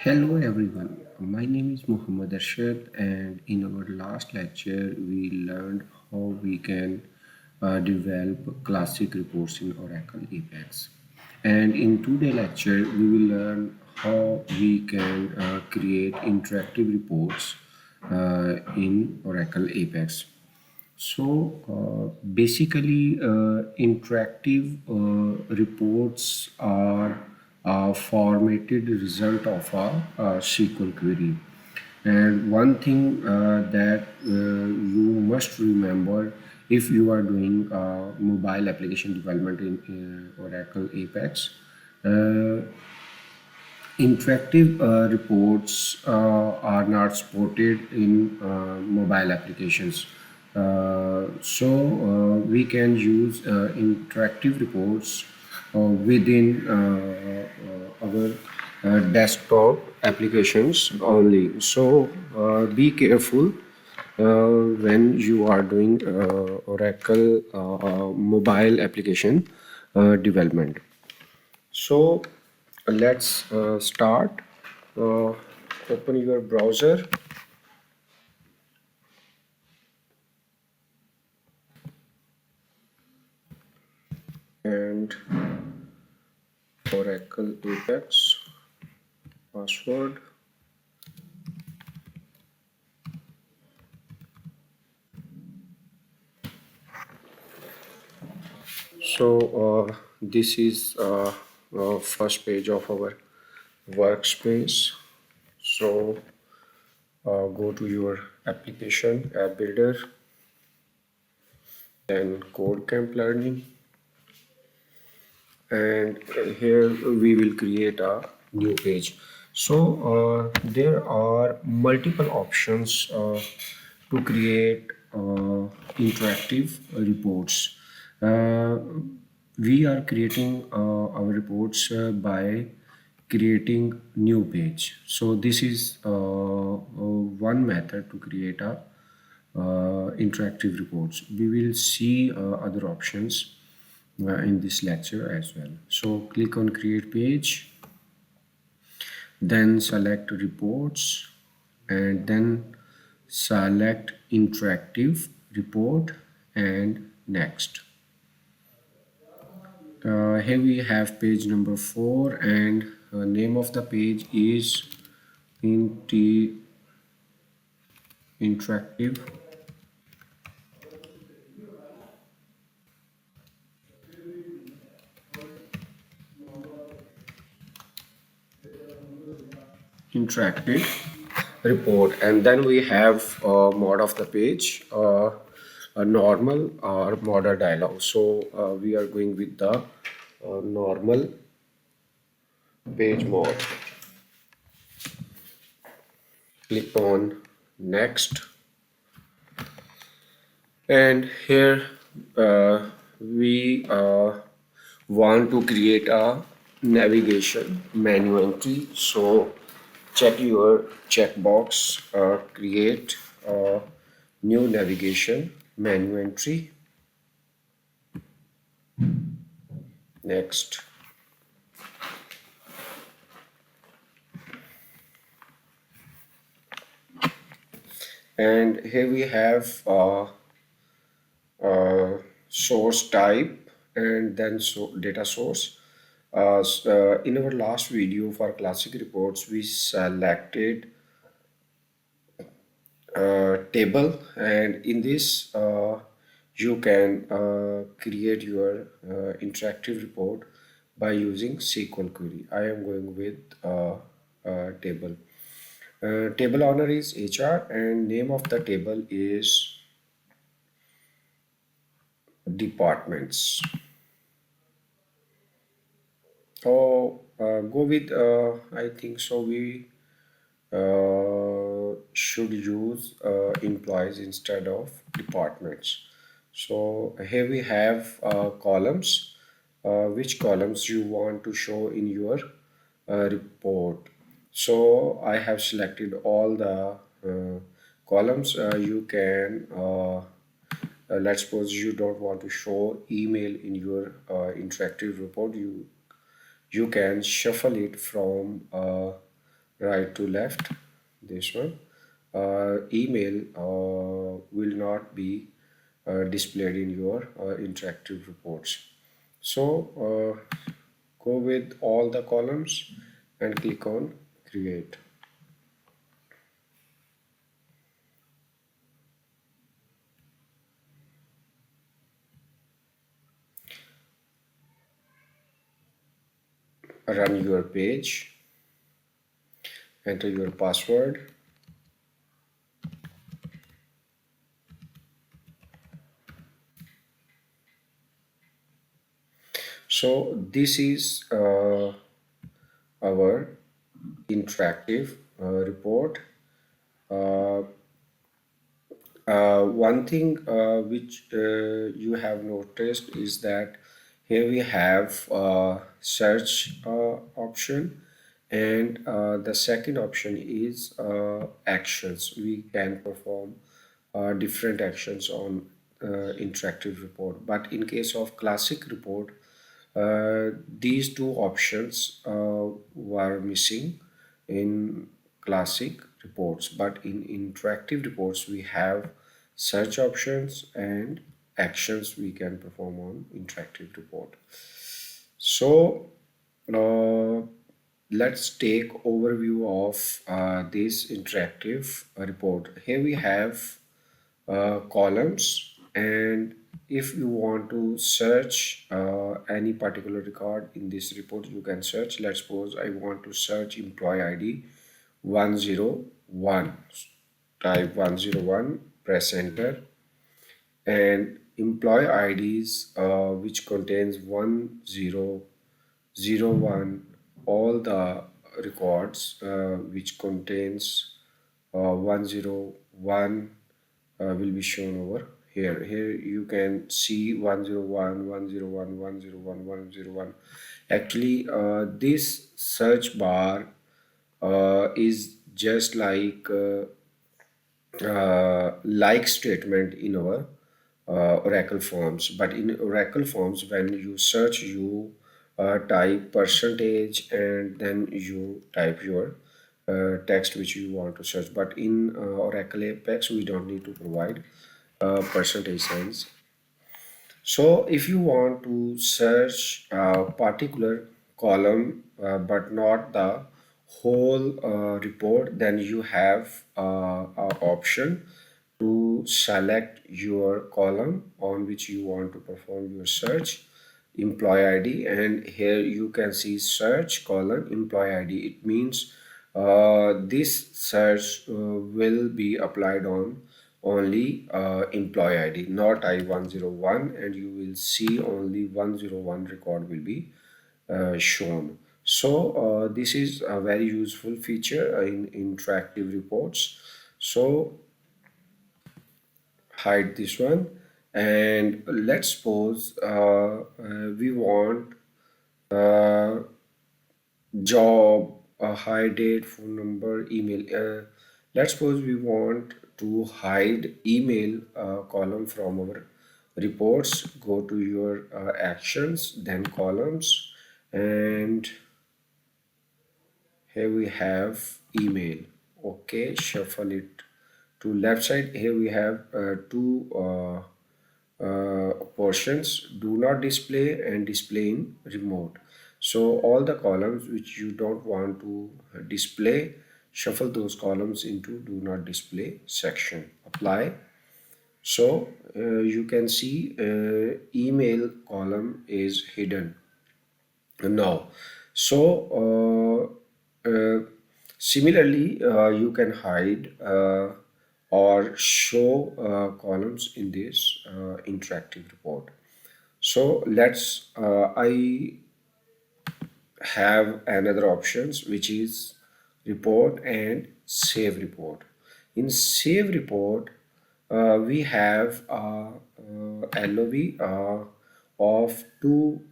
Hello everyone, my name is Muhammad Arshad, and in our last lecture we learned how we can develop classic reports in Oracle Apex. And in today's lecture we will learn how we can create interactive reports in Oracle Apex. Basically, interactive reports are a formatted result of a SQL query. And one thing that you must remember if you are doing mobile application development in Oracle Apex, uh, interactive reports are not supported in mobile applications. We can use interactive reports within our desktop applications only. Be careful when you are doing Oracle mobile application development. So let's start. Uh, Open your browser and Oracle Apex password. This is first page of our workspace. So go to your application app builder, then code camp learning, and here we will create a new page. There are multiple options to create interactive reports. uh, we are creating our reports by creating new page. So this is one method to create a interactive reports. We will see other options in this lecture as well. So click on create page, then select reports, and then select interactive report and next. Here we have page number 4, and name of the page is interactive interactive report. And then we have mode of the page, a normal or model dialog. So we are going with the normal page mode. Click on next, and here we want to create a navigation menu entry. So check your checkbox, create a new navigation menu entry. Next. And here we have source type and then data source. In our last video for classic reports, we selected table, and in this you can create your interactive report by using SQL query. I am going with table. Table owner is HR, and name of the table is departments. Go with I think so we should use employees instead of departments. So here we have columns. Which columns you want to show in your report. So I have selected all the columns. You can let's suppose you don't want to show email in your interactive report. You can shuffle it from right to left, this one. Email will not be displayed in your interactive reports. So go with all the columns and click on create. Run your page, enter your password. So this is our interactive report. Uh, one thing which you have noticed is that here we have search option, and the second option is actions. We can perform different actions on interactive report, but in case of classic report, these two options were missing in classic reports, but in interactive reports we have search options and actions we can perform on interactive report. So uh, let's take overview of this interactive report. Here we have columns, and if you want to search any particular record in this report, you can search. Let's suppose I want to search employee ID 101. Type 101, press enter, and employee IDs which contains 1001, all the records which contains 101 will be shown over here. Here you can see 101, 101, 101, 101. Actually, this search bar is just like statement in our Oracle forms. But in Oracle forms, when you search, you type percentage and then you type your text which you want to search. But in Oracle Apex, we don't need to provide percentage signs. So if you want to search a particular column but not the whole report, then you have a option to select your column on which you want to perform your search, employee ID, and here you can see search column employee ID. It means this search will be applied on only employee ID, not I-101, and you will see only 101 record will be shown. So this is a very useful feature in interactive reports. So hide this one, and let's suppose we want uh, job, a high date, phone number, email. Let's suppose we want to hide email column from our reports. Go to your actions, then columns, and here we have email. Okay, shuffle it to left side. Here we have two portions: do not display and display in remote. So all the columns which you don't want to display, shuffle those columns into do not display section. Apply. So you can see email column is hidden now. So similarly, you can hide or show columns in this interactive report. So let's I have another options which is report and save report. In save report, we have LOV of two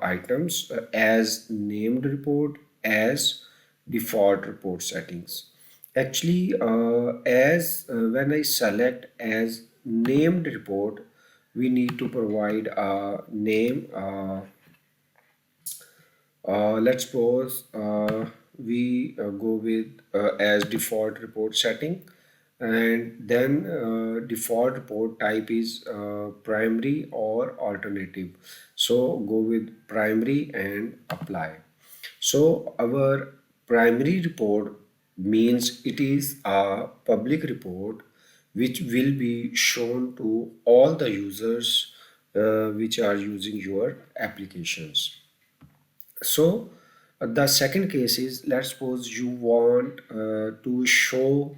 items as named report, as default report settings. Actually, as when I select as named report, we need to provide a name. Let's suppose we go with as default report setting, and then default report type is primary or alternative. So go with primary and apply. So our primary report means it is a public report which will be shown to all the users which are using your applications. So the second case is, let's suppose you want to show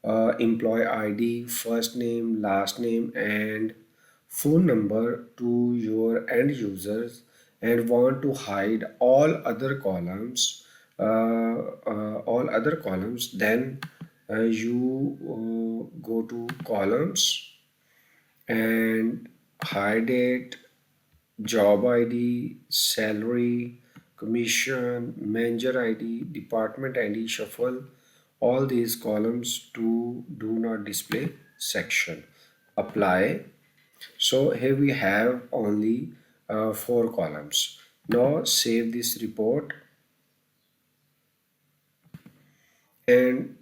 employee ID, first name, last name, and phone number to your end users and want to hide all other columns. Then you go to columns and hide it, job ID, salary, commission, manager ID, department ID, shuffle all these columns to do not display section. Apply. So here we have only four columns. Now save this report and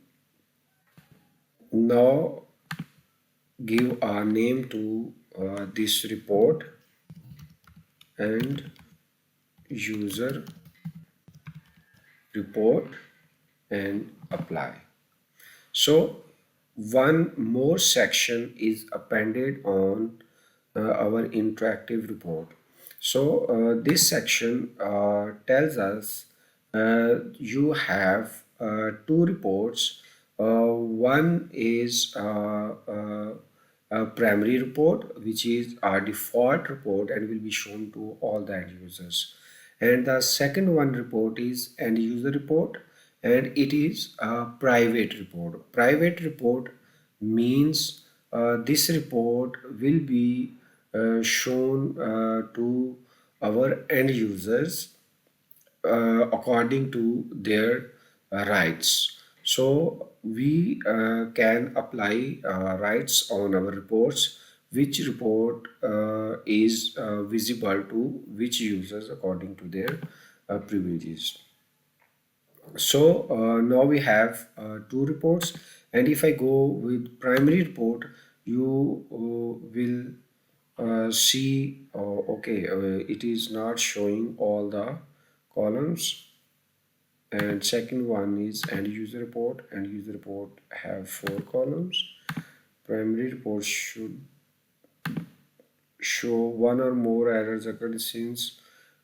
now give a name to this report and user report and apply. So one more section is appended on our interactive report. So this section tells us you have two reports. One is a primary report, which is our default report and will be shown to all the end users. And the second one report is end user report, and it is a private report. Private report means this report will be shown to our end users according to their rights. So we can apply rights on our reports. Which report is visible to which users according to their privileges. So now we have two reports, and if I go with primary report, you will see okay, it is not showing all the columns. And second one is end user report. End user report have four columns. Primary report should show one or more errors occurred since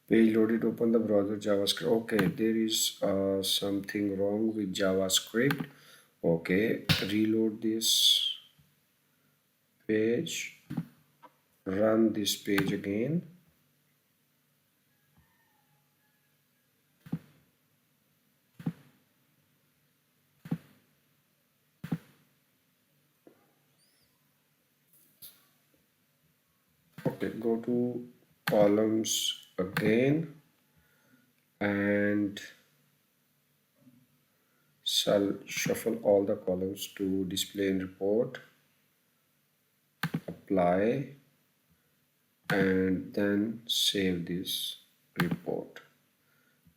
page loaded. Open the browser JavaScript. Okay, there is something wrong with JavaScript. Okay, reload this page, run this page again. Okay, go to columns again and shall shuffle all the columns to display in report, apply, and then save this report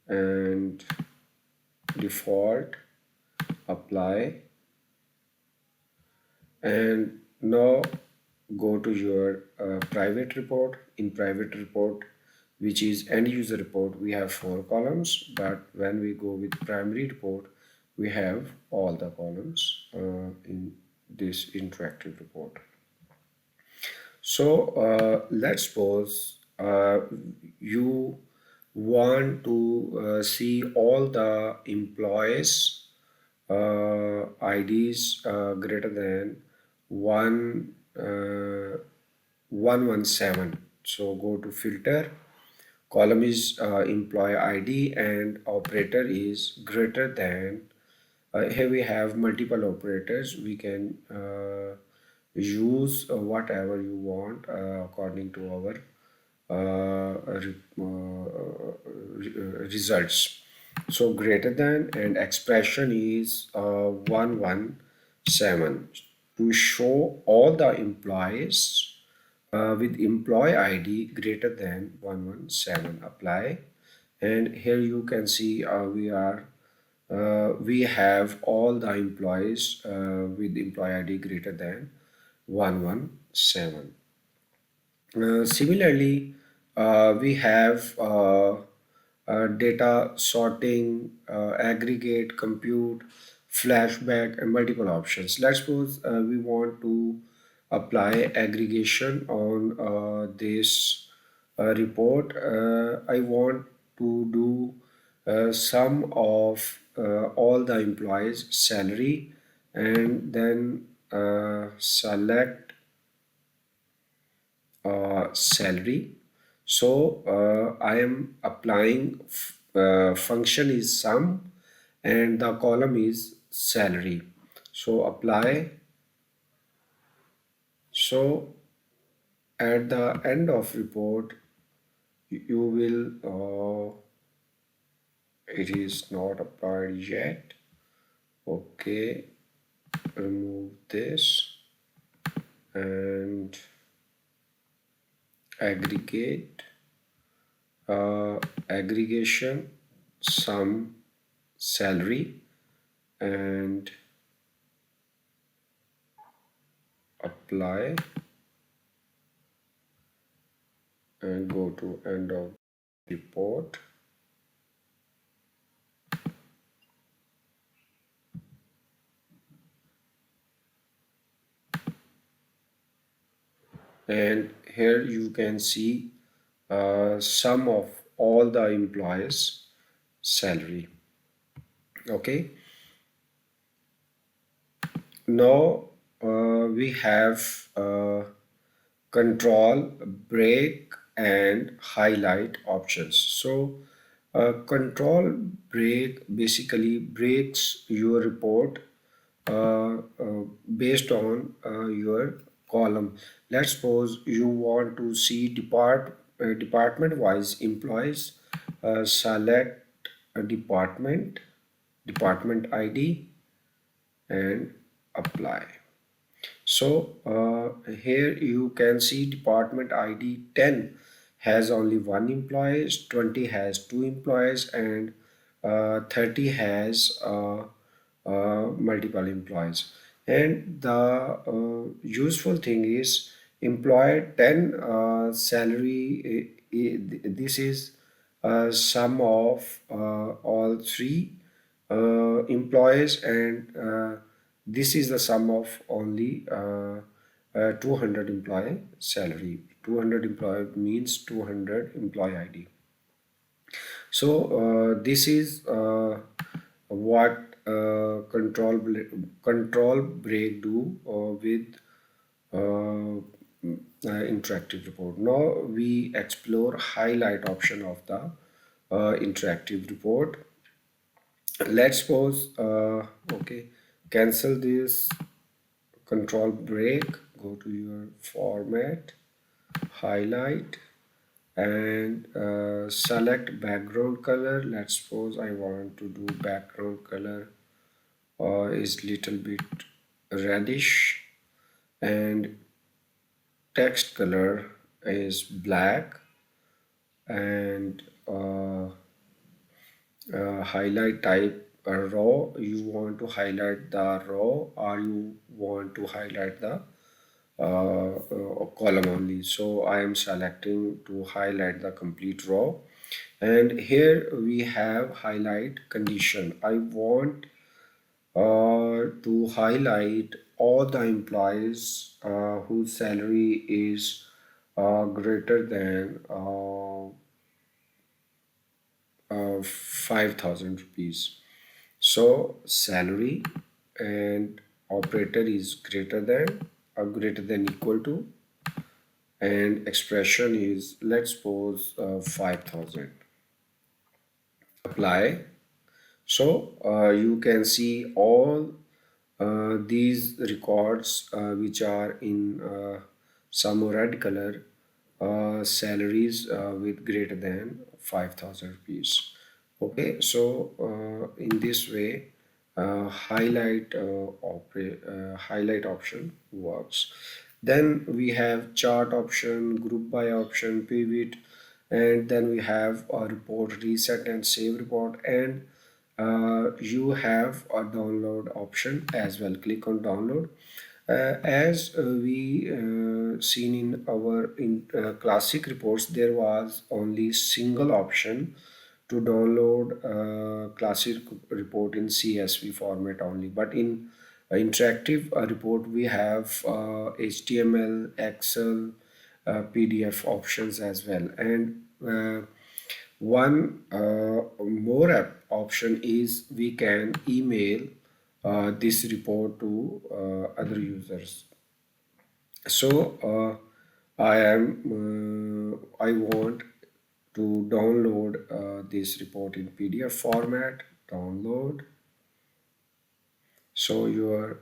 and default, apply, and now go to your private report. In private report, which is end user report, we have four columns, but when we go with primary report, we have all the columns in this interactive report. So let's suppose you want to see all the employees IDs greater than 117. So go to filter, column is employee ID, and operator is greater than. Here we have multiple operators. We can use whatever you want according to our results. So greater than and expression is 117 to show all the employees with employee ID greater than 117. Apply, and here you can see we are we have all the employees with employee ID greater than 117. Similarly, we have data sorting, aggregate, compute, flashback, and multiple options. Let's suppose we want to apply aggregation on this report. I want to do sum of all the employees' salary and then select salary. So I am applying function is sum and the column is salary. So apply. So at the end of report, you will, it is not applied yet. Okay, remove this and aggregate, aggregation, sum, salary, and apply and go to end of report. And here you can see sum of all the employees salary. Okay, now we have control, break, and highlight options. So control break basically breaks your report based on your column. Let's suppose you want to see department wise employees. Select a department ID, and apply. So here you can see department ID 10 has only one employee, 20 has two employees, and 30 has multiple employees. And the useful thing is employee 10 salary, this is sum of all three employees, and this is the sum of only 200 employee salary. 200 employee means 200 employee ID. So this is what control break do with interactive report. Now we explore highlight option of the interactive report. Let's suppose okay, cancel this control break, go to your format, highlight, and select background color. Let's suppose I want to do background color is little bit reddish, and text color is black, and highlight type row. You want to highlight the row or you want to highlight the column only. So I am selecting to highlight the complete row, and here we have highlight condition. I want to highlight all the employees whose salary is greater than 5,000 rupees. So salary and operator is greater than or greater than equal to, and expression is, let's suppose 5,000. Apply. So you can see all these records which are in some red color, salaries with greater than 5,000 rupees. Okay, so in this way highlight option works. Then we have chart option, group by option, pivot, and then we have a report reset and save report, and you have a download option as well. Click on download. As we seen in our classic reports, there was only single option to download classic report in CSV format only. But in interactive report, we have HTML, Excel, PDF options as well. And one more option is we can email this report to other users. So I want to download this report in PDF format. Download. So your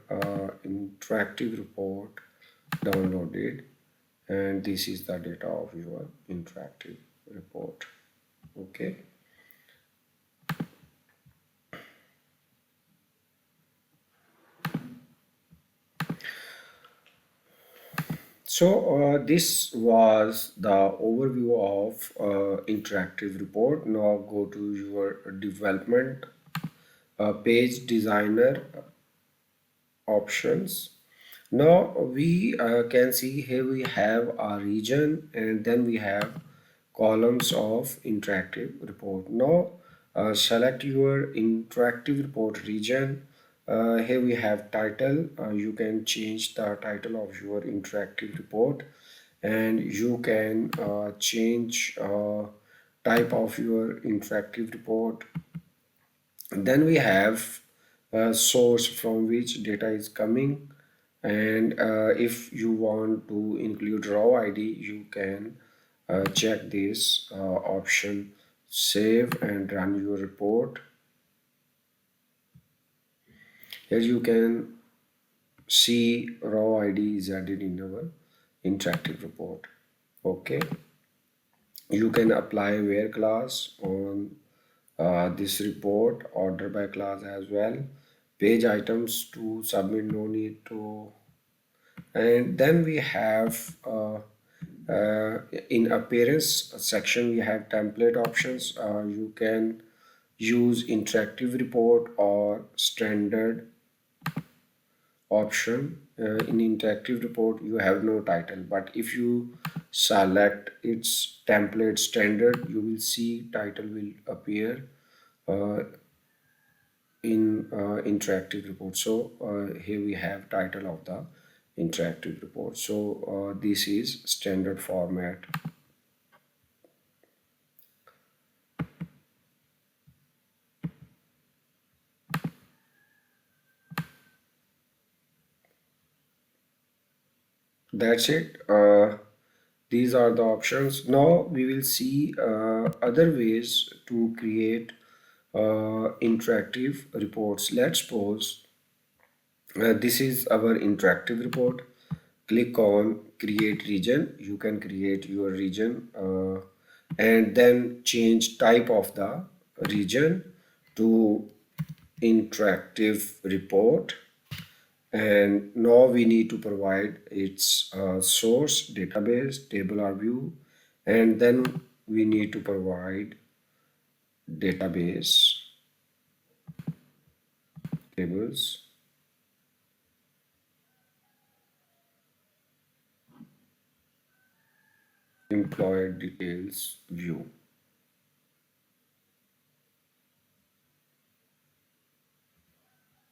interactive report downloaded, and this is the data of your interactive report. Okay. So this was the overview of interactive report. Now go to your development page designer options. Now we can see here we have a region, and then we have columns of interactive report. Now select your interactive report region. Here we have title. You can change the title of your interactive report, and you can change type of your interactive report. Then we have a source from which data is coming, and if you want to include raw ID, you can check this option, save and run your report. Here you can see raw ID is added in our interactive report. Okay, you can apply where class on this report, order by class as well, page items to submit, no need to. And then we have in appearance section we have template options. You can use interactive report or standard option. In interactive report you have no title, but if you select its template standard, you will see title will appear uh, in interactive report. So here we have title of the interactive report. So this is standard format. That's it. These are the options. Now we will see other ways to create interactive reports. Let's suppose this is our interactive report. Click on create region. You can create your region and then change type of the region to interactive report. And now we need to provide its source, database, table or view, and then we need to provide database, tables, employee details view.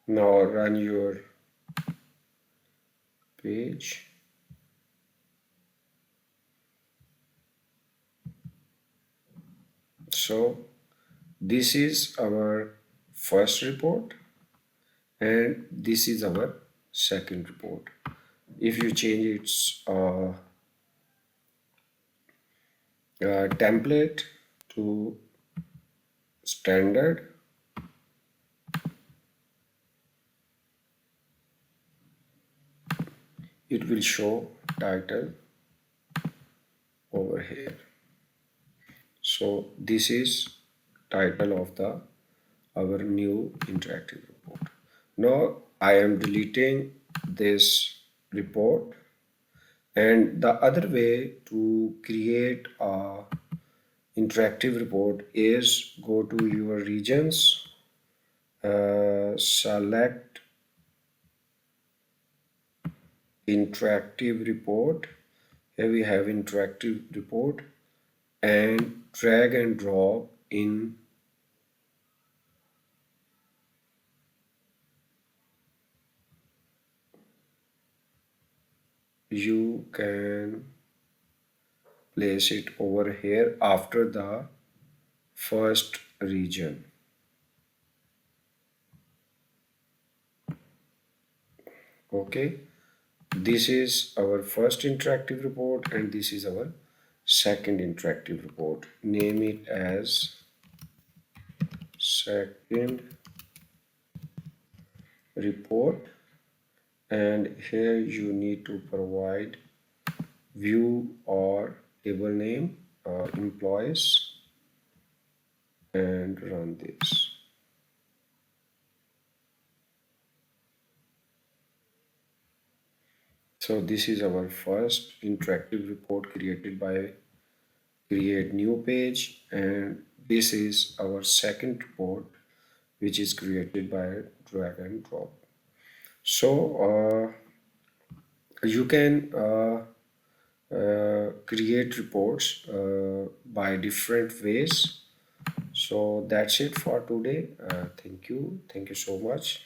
Now run your page. So this is our first report and this is our second report. If you change its template to standard, it will show title over here. So this is title of the our new interactive report. Now I am deleting this report, and the other way to create a interactive report is go to your regions select interactive report. Here we have interactive report and drag and drop in. You can place it over here after the first region. Okay, this is our first interactive report and this is our second interactive report. Name it as second report, and here you need to provide view or table name, employees, and run this. So this is our first interactive report created by create new page, and this is our second report which is created by drag and drop. So you can create reports by different ways. So that's it for today. Thank you so much.